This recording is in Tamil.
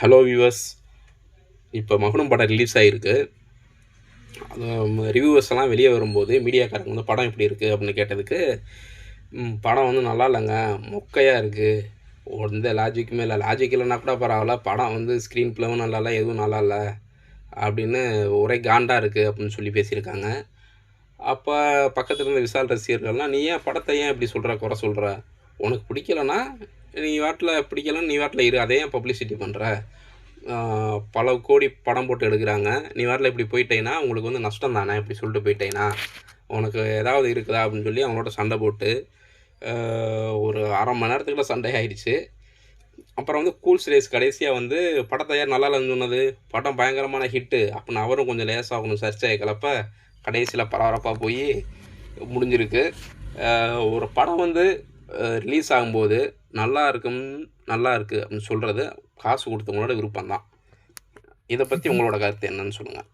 ஹலோ வியூவர்ஸ், இப்போ மகுடம் படம் ரிலீஸ் ஆகிருக்கு. அது ரிவ்யூவர்ஸ் எல்லாம் வெளியே வரும்போது மீடியாக்காரங்க வந்து படம் எப்படி இருக்குது அப்படின்னு கேட்டதுக்கு, படம் வந்து நல்லா இல்லைங்க, மொக்கையாக இருக்குது, எந்த லாஜிக்குமே இல்லை, லாஜிக் இல்லைன்னா கூட பரவாயில்ல, படம் வந்து ஸ்க்ரீன் ப்ளேவும் நல்லா இல்லை, எதுவும் நல்லா இல்லை அப்படின்னு ஒரே காண்டாக இருக்குது அப்படின்னு சொல்லி பேசியிருக்காங்க. அப்போ பக்கத்தில் இருந்த விஷால் ரசிகர்கள்லாம், நீ ஏன் படத்தை ஏன் இப்படி சொல்கிற, குறை சொல்கிற, உனக்கு பிடிக்கலன்னா நீ வாட்டில் பிடிக்கலன்னு நீ வாட்டில் இரு, அதை ஏன் பப்ளிசிட்டி பண்ணுற, பல கோடி படம் போட்டு எடுக்கிறாங்க, நீ வரல இப்படி போயிட்டேன்னா உங்களுக்கு வந்து நஷ்டம் தானே, இப்படி சொல்லிட்டு போயிட்டேன்னா உனக்கு ஏதாவது இருக்குதா அப்படின்னு சொல்லி அவங்களோட சண்டை போட்டு ஒரு அரை மணி நேரத்துக்குள்ள சண்டை ஆயிடுச்சு. அப்புறம் வந்து கூல்ஸ் ரேஸ் கடைசியாக வந்து படத்தை யார் நல்லா இல்லைன்னு சொன்னது, படம் பயங்கரமான ஹிட்டு அப்படின்னு அவரும் கொஞ்சம் லேசாகணும் சர்ச்சையை கிளப்ப கடைசியில் பரபரப்பாக போய் முடிஞ்சிருக்கு. ஒரு படம் வந்து ரிலீஸ் ஆகும்போது நல்லா இருக்குது அப்படின்னு சொல்கிறது காசு கொடுத்தவங்களோட விருப்பம் தான். இதை பற்றி உங்களோட கருத்து என்னன்னு சொல்லுங்கள்.